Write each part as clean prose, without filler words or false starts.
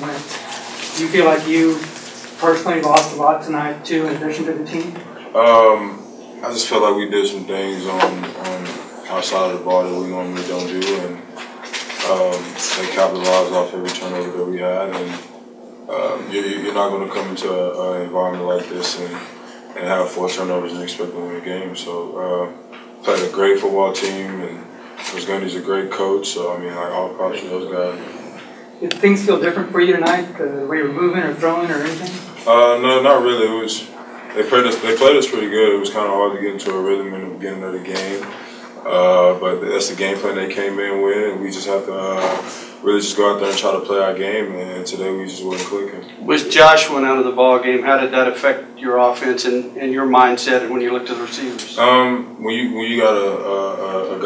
went. Do you feel like you personally lost a lot tonight too, in addition to the team? I just felt like we did some things on our side of the ball that we normally don't do, and they capitalized off every turnover that we had. And you're not going to come into an environment like this and have 4 turnovers and expect to win a game. So played a great football team, and Coach Gundy's a great coach. So I mean, like, all props to those guys. Did things feel different for you tonight? The way you were moving or throwing or anything? No, not really. It was they played us pretty good. It was kind of hard to get into a rhythm in the beginning of the game, but that's the game plan they came in with, and we just have to really just go out there and try to play our game. And today we just wasn't clicking. With Josh went out of the ball game, how did that affect your offense and your mindset when you looked at the receivers? When you got a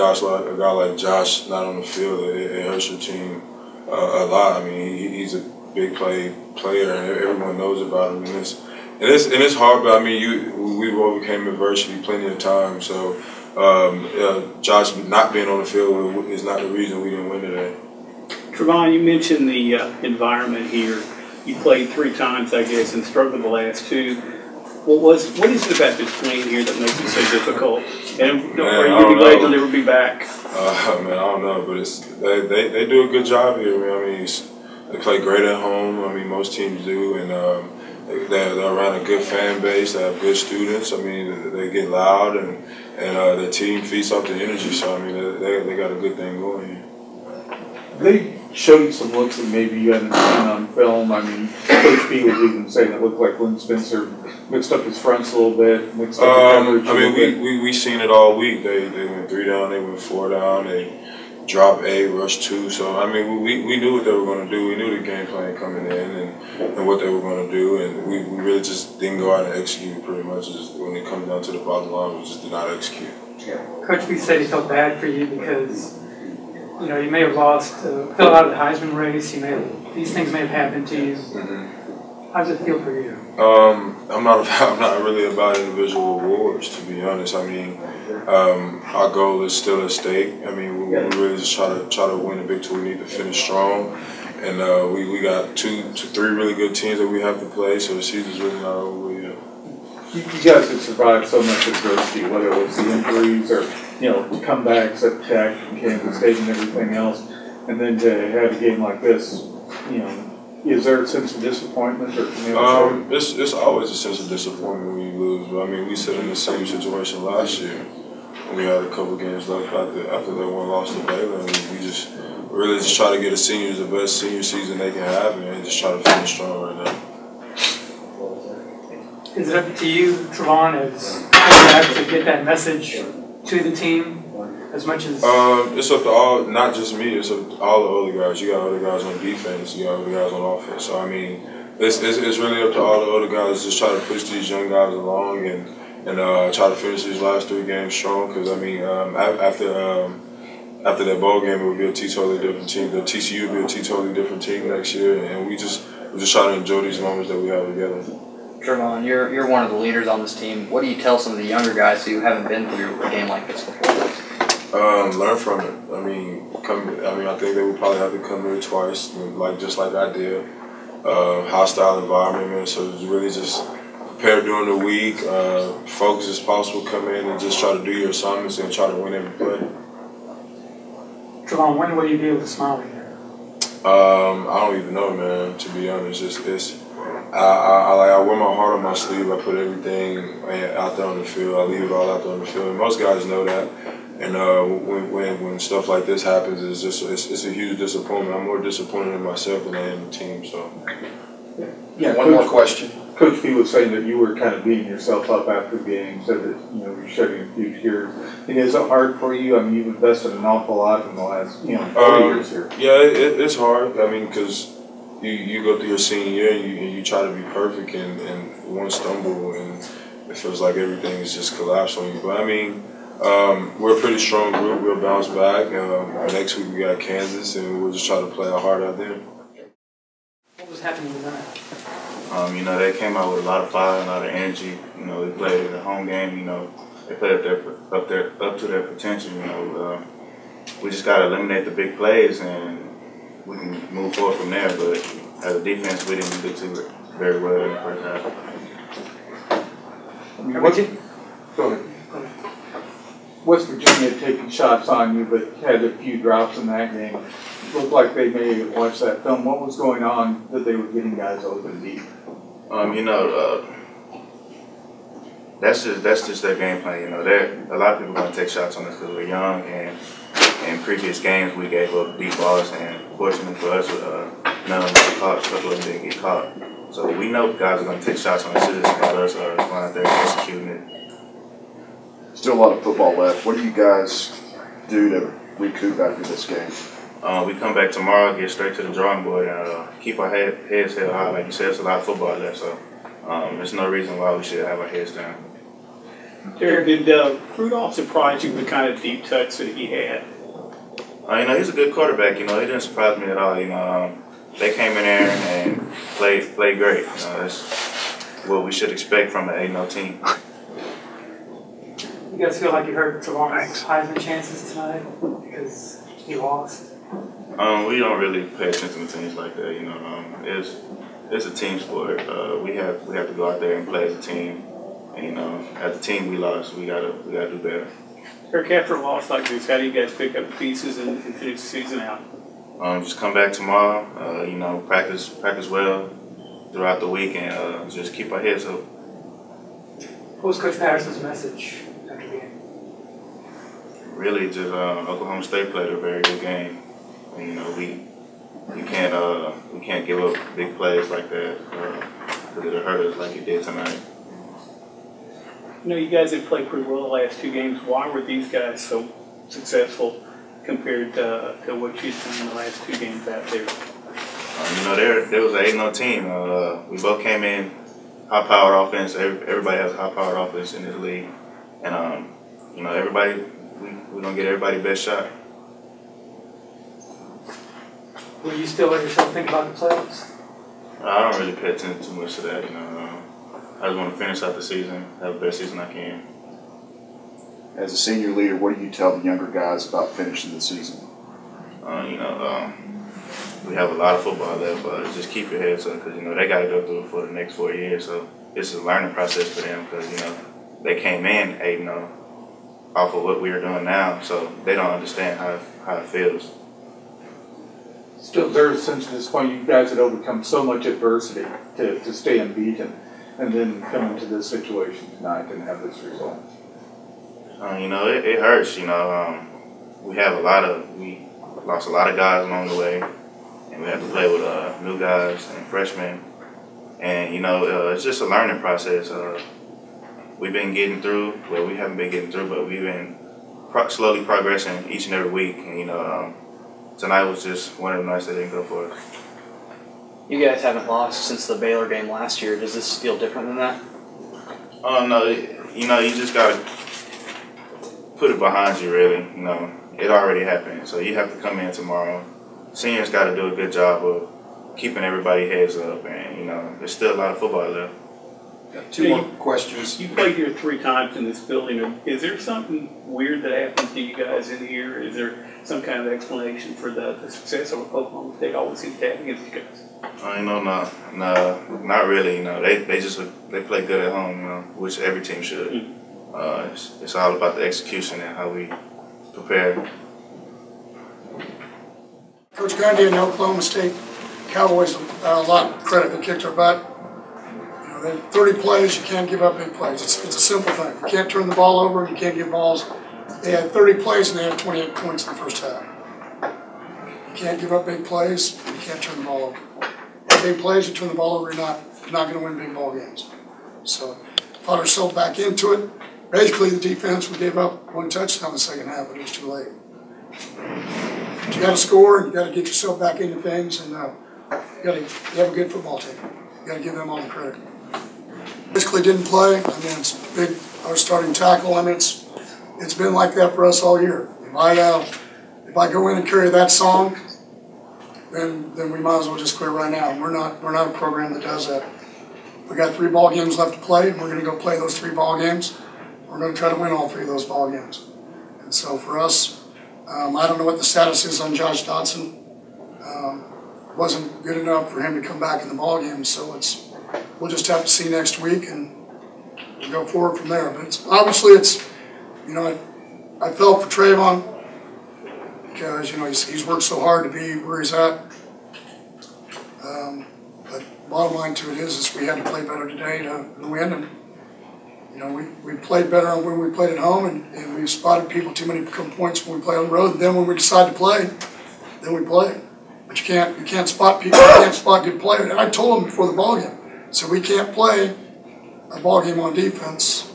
guy like Josh not on the field, it hurts your team a lot. I mean, he's a big player, and everyone knows about him. And it's hard, but I mean, we've overcame adversity plenty of times. So Josh not being on the field is not the reason we didn't win today. Trevone, you mentioned the environment here. You played 3 times, I guess, and struggled the last 2. What is it about this plane here that makes it so difficult? And are you really glad you'll never be back? Man, I don't know, but they do a good job here. Man. I mean, they play great at home. I mean, most teams do, and they're around a good fan base. They have good students. I mean, they get loud, and their team feeds off the energy. So I mean, they got a good thing going here. They showed you some looks that maybe you hadn't seen on film. I mean, Coach B was even saying it looked like Lynn Spencer mixed up his fronts a little bit, mixed up the coverage. I mean, we seen it all week. They went 3 down, they went 4 down, they dropped 8, rushed 2. So I mean, we knew what they were going to do. We knew the game plan coming in and what they were going to do, and we really just didn't go out and execute pretty much. Just when it comes down to the bottom line, we just did not execute. Coach B said he felt bad for you because, you know, you may have fell out of the Heisman race. These things may have happened to you. Mm-hmm. How does it feel for you? I'm not really about individual awards, to be honest. I mean, our goal is still at stake. I mean, we really just try to win the Big 2. We need to finish strong, and we got 2 to 3 really good teams that we have to play. So the season's really not over yet. You guys have survived so much adversity, whether it was the injuries or comebacks at Tech and Kansas State and everything else, and then to have a game like this, is there a sense of disappointment or? It's always a sense of disappointment when you lose. But I mean, we sit in the same situation last year. We had a couple games left after that one loss to Baylor, and we just really just try to get the seniors the best senior season they can have, and just try to finish strong right now. Is it up to you, Trevone, as quarterback, to get that message to the team as much as? It's up to all, not just me. It's up to all the other guys. You got other guys on defense. You got other guys on offense. So I mean, it's really up to all the other guys. Just try to push these young guys along and try to finish these last 3 games strong. Because I mean, after that bowl game, it would be a totally different team. The TCU would be a totally different team next year, and we just try to enjoy these moments that we have together. Trevone, you're one of the leaders on this team. What do you tell some of the younger guys who haven't been through a game like this before? Learn from it. I mean, I think they would probably have to come here twice, just like I did. Hostile environment, man. So it's really just prepare during the week, focus as possible, come in and just try to do your assignments and try to win every play. Trevone, when will you be able to smile again? I don't even know, man. To be honest, I wear my heart on my sleeve. I put everything out there on the field. I leave it all out there on the field. And most guys know that. And when stuff like this happens, it's a huge disappointment. I'm more disappointed in myself than I am the team. So. Yeah. One more question. Coach B was saying that you were kind of beating yourself up after the game. Said that you're shedding a few tears. And is it hard for you? I mean, you've invested an awful lot in the last 4 years here. Yeah, it's hard. I mean, because you go through your senior year and you try to be perfect, and one stumble and it feels like everything is just collapsed on you. But I mean, we're a pretty strong group. We'll bounce back. Next week we got Kansas, and we'll just try to play our heart out there. What was happening tonight? They came out with a lot of fire and a lot of energy. They played the home game. They played up to their potential. We just got to eliminate the big plays, and we can move forward from there. But as a defense, we didn't do very well in the first half. I mean, go ahead. West Virginia had taken shots on you, but had a few drops in that game. Looked like they may have watched that film. What was going on that they were getting guys open deep? That's just their game plan. You know, a lot of people gonna take shots on us because we're young, and in previous games we gave up deep balls, and fortunately for us, none of them got caught. A couple of them didn't get caught. So we know guys are gonna take shots on us. It's just about us going out there and executing it. Still a lot of football left. What do you guys do to recoup after this game? We come back tomorrow, get straight to the drawing board, and keep our heads held high. Like you said, it's a lot of football left, so there's no reason why we should have our heads down. Derrick, did Rudolph surprise you with the kind of deep touch that he had? You know, he's a good quarterback. You know, he didn't surprise me at all. You know, they came in there and played great. You know, that's what we should expect from an 8-0 team. You guys feel like you hurt Trevone's Heisman chances tonight because he lost? We don't really pay attention to teams like that. You know, it's a team sport. We have to go out there and play as a team. And, you know, as a team we lost. We gotta do better. Derrick, after a loss like this, how do you guys pick up the pieces and finish the season out? Just come back tomorrow. You know, practice well throughout the week, and just keep our heads up. What was Coach Patterson's message after the game? Really, just Oklahoma State played a very good game. And, you know, we can't give up big plays like that because it'll hurt us like it did tonight. You know, you guys have played pretty well the last two games. Why were these guys so successful compared to what you've done in the last two games out there? You know, there was an 8-0 team. We both came in high-powered offense. Everybody has a high-powered offense in this league. And, you know, we're going to get everybody's best shot. Will you still let yourself think about the playoffs? I don't really pay attention too much to that, you know. I just want to finish out the season, have the best season I can. As a senior leader, what do you tell the younger guys about finishing the season? You know, we have a lot of football left, but just keep your heads up because, you know, they got to go through it for the next 4 years. So it's a learning process for them because, you know, they came in 8-0 off of what we are doing now, so they don't understand how it feels. Still, there's since this point, you guys had overcome so much adversity to stay unbeaten, and then come into this situation tonight and have this result. You know, it hurts. You know, we lost a lot of guys along the way, and we had to play with new guys and freshmen. And you know, it's just a learning process. We've been getting through. Well, we haven't been getting through, but we've been slowly progressing each and every week. And you know, tonight was just one of the nights that didn't go for us. You guys haven't lost since the Baylor game last year. Does this feel different than that? Oh no, you know, you just gotta put it behind you. Really, you know, it already happened. So you have to come in tomorrow. Seniors got to do a good job of keeping everybody's heads up, and you know, there's still a lot of football left. Got two more questions. You played here 3 times in this building. Is there something weird that happened to you guys in here? Is there some kind of explanation for the success of Oklahoma State always seems to have against you guys? You know, no, not really. You know, they play good at home. You know, which every team should. It's all about the execution and how we prepare. Coach Gundy and Oklahoma State Cowboys a lot of credit. They kicked our butt. You know, they 30 plays. You can't give up big plays. It's a simple thing. You can't turn the ball over. You can't give balls. They had 30 plays and they had 28 points in the first half. You can't give up big plays. You can't turn the ball over. Big plays, you turn the ball over, you're not going to win big ball games. So, fought ourselves back into it. Basically, the defense, we gave up 1 touchdown in the second half, but it was too late. But you got to score, and you got to get yourself back into things, and you have a good football team. You got to give them all the credit. Basically, didn't play. I mean, it's big. Our starting tackle. I mean, it's been like that for us all year. If I go in and carry that song, then we might as well just quit right now. We're not a program that does that. We got 3 ball games left to play, and we're going to go play those 3 ball games. We're going to try to win all 3 of those ball games. And so for us, I don't know what the status is on Josh Dodson. wasn't good enough for him to come back in the ballgame. So we'll just have to see next week and we'll go forward from there. But obviously I felt for Trevone because he's worked so hard to be where he's at. But bottom line to it is we had to play better today to win. And we played better when we played at home, and we spotted people too many points when we play on the road. And then when we decide to play, then we play. But you can't spot people. You can't spot good players. And I told them before the ball game, so we can't play a ball game on defense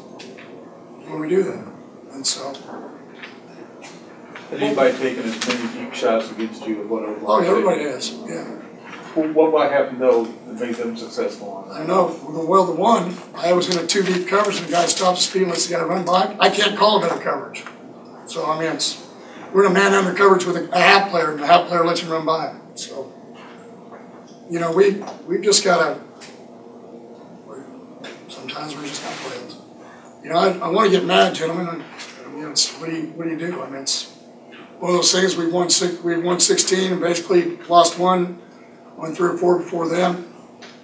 when we do that. And so. Has anybody taken as many deep shots against you as what Oh, everybody has. Yeah. What might happen though that made them successful on that? I know. Well, the one, I was in a 2 deep coverage and the guy stopped the speed and lets the guy run by. I can't call a better coverage. So, I mean, we're in a man under coverage with a half player, and the half player lets him run by. So, we've just got to, sometimes we're just not playing. I want to get mad, gentlemen. What do you do? I mean, it's one of those things. We won 16 and basically lost won 3 or 4 before then.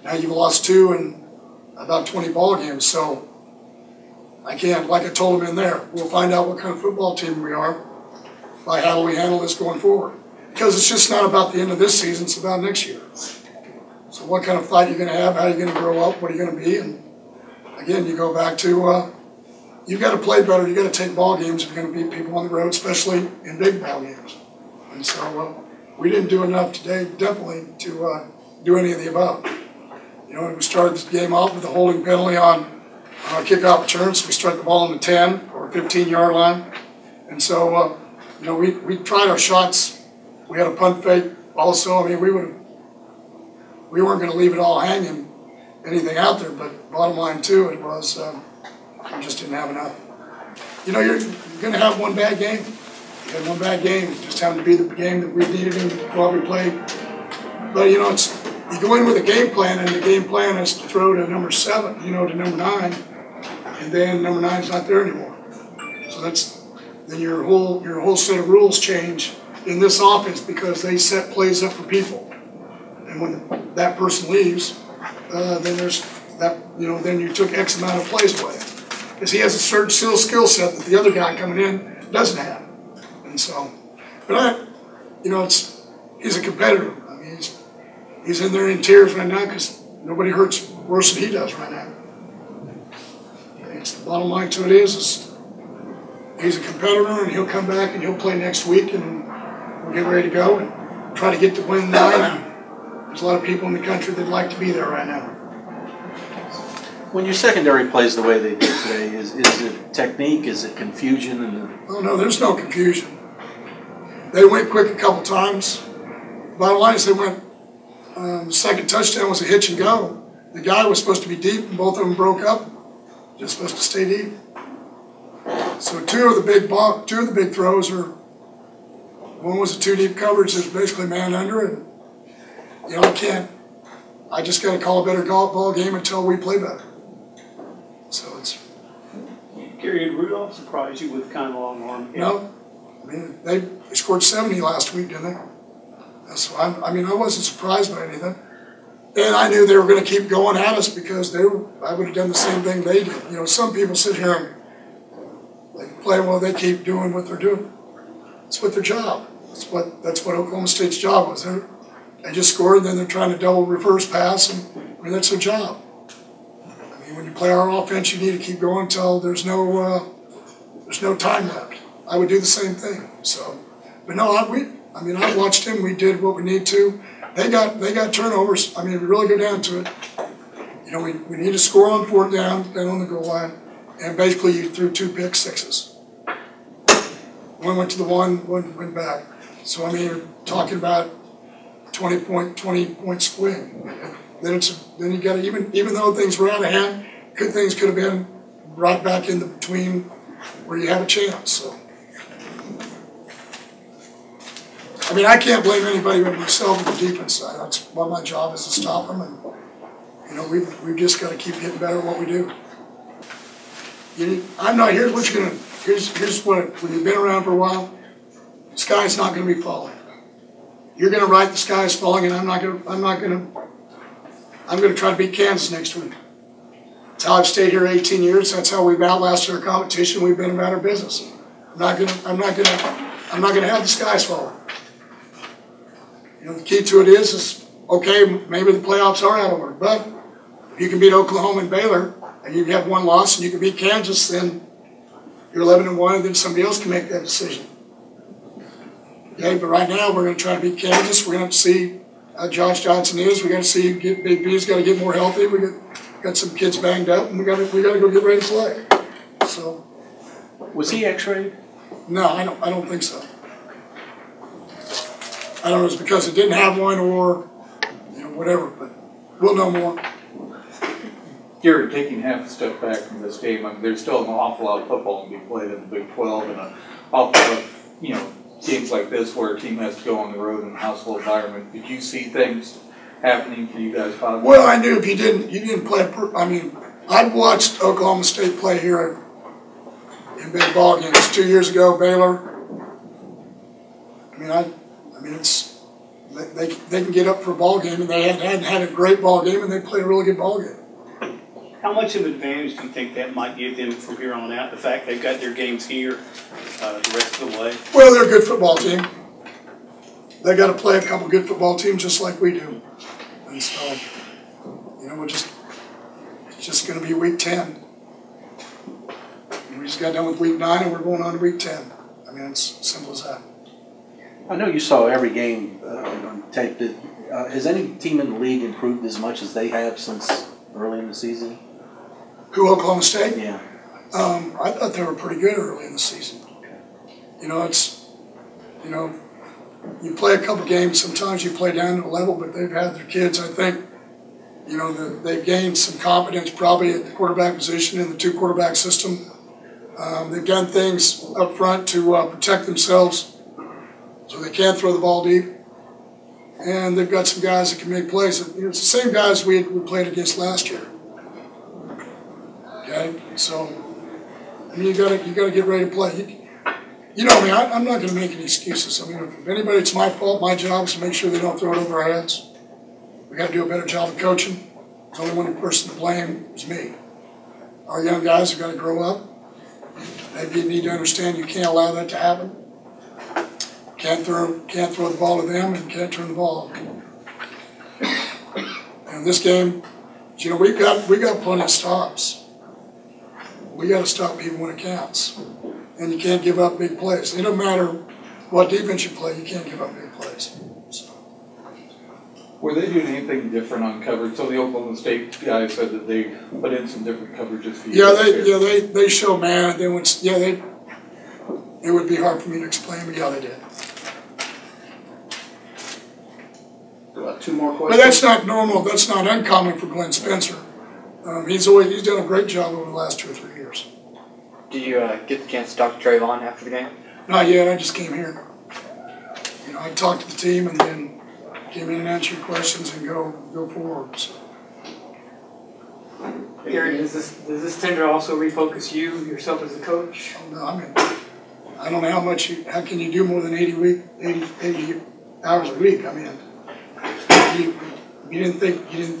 Now you've lost 2 in about 20 ball games. So I can't, like I told them in there, we'll find out what kind of football team we are by how we handle this going forward. Because it's just not about the end of this season, it's about next year. So what kind of fight you're going to have, how you're going to grow up, what are you going to be, and again, you go back to you've got to play better, you've got to take ball games if you're going to beat people on the road, especially in big ball games. And so we didn't do enough today, definitely, to do any of the above. We started this game off with a holding penalty on our kickoff return, so we struck the ball on the 10 or 15-yard line. And so, we tried our shots. We had a punt fake also. I mean, we weren't going to leave it all hanging, anything out there, but bottom line to it was we just didn't have enough. You're going to have one bad game. You had one bad game. It just happened to be the game that we needed and probably played. But, you go in with a game plan, and the game plan is to throw to number 7, to number 9, and then number 9's not there anymore. So then your whole set of rules change in this offense because they set plays up for people. And when that person leaves, then there's that, then you took X amount of plays away. Because he has a certain skill set that the other guy coming in doesn't have. And so, but he's a competitor. I mean, he's in there in tears right now because nobody hurts worse than he does right now. The bottom line to it is he's a competitor, and he'll come back and he'll play next week, and we'll get ready to go and try to get to win 9. There's a lot of people in the country that'd like to be there right now. When your secondary plays the way they did today, is it technique? Is it confusion? Oh no, there's no confusion. They went quick a couple times. Bottom line is they went. The second touchdown was a hitch and go. The guy was supposed to be deep, and both of them broke up. Just supposed to stay deep. So two of the big throws are. One was a 2 deep coverage. There's basically man under it. I just got to call a better ball game until we play better. So it's. Gary, did Rudolph surprise you with kind of long arm? No. I mean, they scored 70 last week, didn't they? So I wasn't surprised by anything. And I knew they were going to keep going at us because I would have done the same thing they did. Some people sit here and they play well, they keep doing what they're doing. It's what their job. That's what Oklahoma State's job was. They just scored, and then they're trying to double reverse pass, and that's their job. When you play our offense, you need to keep going until there's no time left. I would do the same thing. So, but no, I watched him. We did what we need to. They got turnovers. I mean, if we really go down to it, we need to score on 4th down on the goal line, and basically you threw 2 pick sixes. One went to the one went back. So you're talking about 20-point swing. Then you got to even though things were out of hand, things could have been right back in the between where you had a chance. So. I can't blame anybody but myself on the defense side. That's what my job is, to stop them, and we've just got to keep getting better at what we do. Here's what when you've been around for a while, the sky's not going to be falling. you're going to write the sky is falling, and I'm going to try to beat Kansas next week. That's how I've stayed here 18 years. That's how we've outlasted our competition. We've been about our business. I'm not going to have the skies falling. You know, the key to it is okay, maybe the playoffs are out of order, but if you can beat Oklahoma and Baylor, and you have one loss, and you can beat Kansas, then you're 11-1, and then somebody else can make that decision. Okay, but right now we're going to try to beat Kansas. We're going to see how Josh Johnson is. We got to see Big B's got to get more healthy. We got some kids banged up, and we got to go get ready to play. So, was he X-rayed? No, I don't think so. I don't know if it's because it didn't have one or whatever, but we'll know more. Gary, taking half a step back from this game, I mean, there's still an awful lot of football to be played in the Big 12, and an awful lot of games like this where a team has to go on the road in a hostile environment. Did you see things happening for you guys? Well, I knew if you didn't play. I mean, I've watched Oklahoma State play here in big ball games 2 years ago. Baylor. I mean, it's they can get up for a ball game, and they hadn't had a great ball game, and they played a really good ball game. How much of an advantage do you think that might give them from here on out? The fact they've got their games here the rest of the way. Well, they're a good football team. They got to play a couple good football teams just like we do, and so it's just going to be week 10. We just got done with week 9, and we're going on to week 10. I mean, it's simple as that. I know you saw every game on tape. Has any team in the league improved as much as they have since early in the season? Who, Oklahoma State? Yeah. I thought they were pretty good early in the season. You play a couple games, sometimes you play down to a level, but they've had their kids, I think, they've gained some confidence probably at the quarterback position in the 2-quarterback system. They've done things up front to protect themselves so they can't throw the ball deep. And they've got some guys that can make plays. It's the same guys we played against last year. Okay, so you got to get ready to play. I'm not going to make any excuses. I mean, if anybody, it's my fault. My job is to make sure they don't throw it over our heads. We got to do a better job of coaching. There's only one person to blame is me. Our young guys have got to grow up. They need to understand you can't allow that to happen. Can't throw the ball to them, and can't turn the ball over. And this game, we got plenty of stops. We got to stop people when it counts, and you can't give up big plays. It don't matter what defense you play, you can't give up big plays. So. Were they doing anything different on coverage? So the Oklahoma State guys said that they put in some different coverages for you. They show man, and then it would be hard for me to explain, but yeah, they did. About 2 more questions. But that's not normal. That's not uncommon for Glenn Spencer. He's done a great job over the last 2 or 3 years. Did you get the chance to talk to Trevone after the game? Not yet. I just came here. I talked to the team and then came in and answered your questions and go forward. So. Gary, does this tend to also refocus yourself as a coach? No, I don't know how can you do more than 80 hours a week? I mean,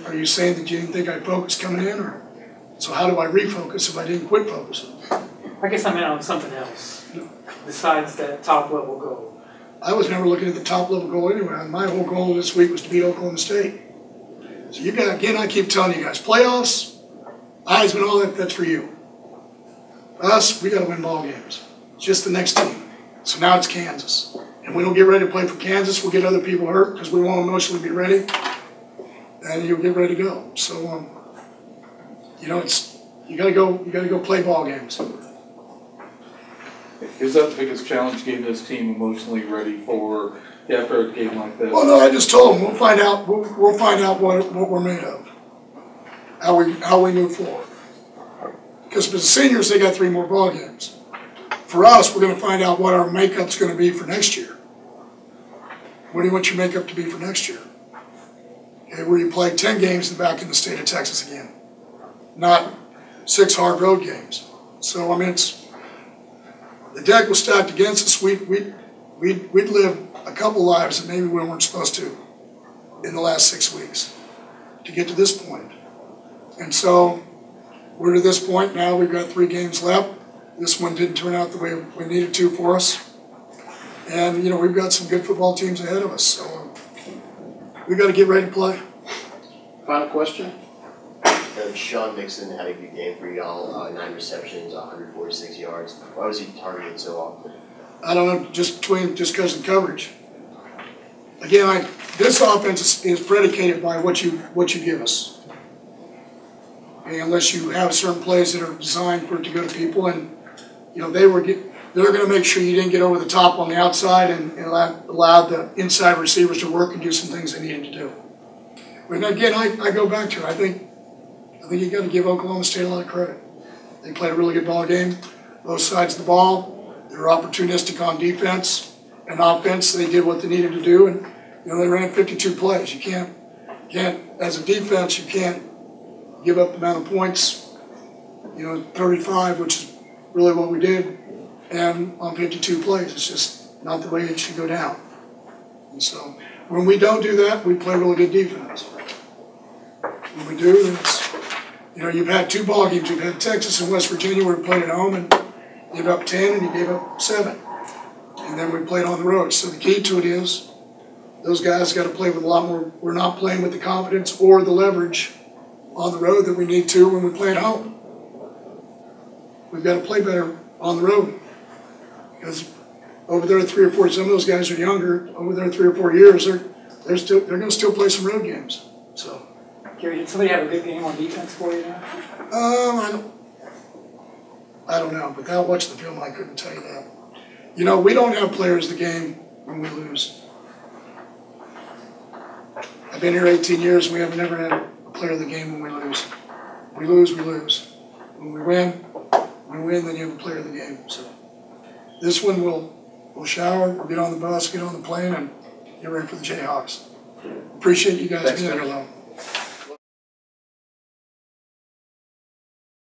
are you saying that you didn't think I'd focus coming in, or so how do I refocus if I didn't quit focusing? I guess I meant on something else besides that top level goal. I was never looking at the top level goal anyway. My whole goal this week was to beat Oklahoma State. So I keep telling you guys, playoffs, Heisman, all that's for you. Us, we got to win ball games. It's just the next team. So now it's Kansas. And we don't get ready to play for Kansas, we'll get other people hurt because we won't emotionally be ready. And you'll get ready to go. So, you gotta go play ball games. Is that the biggest challenge, getting this team emotionally ready for after a game like this? Well, no, I just told them we'll find out. We'll find out what we're made of. How we move forward. Because for the seniors, they got 3 more ball games. For us, we're going to find out what our makeup's going to be for next year. What do you want your makeup to be for next year? Okay, where you play 10 games back in the state of Texas again, not 6 hard road games. So I mean, the deck was stacked against us. we'd lived a couple lives that maybe we weren't supposed to in the last 6 weeks to get to this point. And so we're to this point now. We've got 3 games left. This one didn't turn out the way we needed to for us. And, you know, we've got some good football teams ahead of us. So we've got to get ready to play. Final question. Sean Mixon had a good game for y'all, 9 receptions, 146 yards. Why was he targeted so often? I don't know, just because of coverage. Again, this offense is predicated by what you give us. Okay, unless you have certain plays that are designed for it to go to people, and you know they're going to make sure you didn't get over the top on the outside and allow the inside receivers to work and do some things they needed to do. But again, I go back to it. I think you got to give Oklahoma State a lot of credit. They played a really good ball game, both sides of the ball. They were opportunistic on defense and offense. They did what they needed to do, and you know they ran 52 plays. You can't as a defense, you can't give up the amount of points. You know, 35, which is really what we did, and on 52 plays. It's just not the way it should go down. And so when we don't do that, we play really good defense. When we do, then it's, you know, you've had 2 ball games. You've had Texas and West Virginia where we played at home and gave up 10 and you gave up 7. And then we played on the road. So the key to it is those guys got to play with a lot more. We're not playing with the confidence or the leverage on the road that we need to when we play at home. We've got to play better on the road. Because over there 3 or 4, some of those guys are younger. Over there 3 or 4 years, they're going to still play some road games. So. Gary, did somebody have a good game on defense for you now? I don't know. Without watching the film, I couldn't tell you that. You know, we don't have players of the game when we lose. I've been here 18 years, and we have never had a player of the game when we lose. We lose, we lose. When we win, then you have a player of the game. So this one we'll shower, we'll get on the bus, get on the plane, and get ready for the Jayhawks. Appreciate you guys being here, though.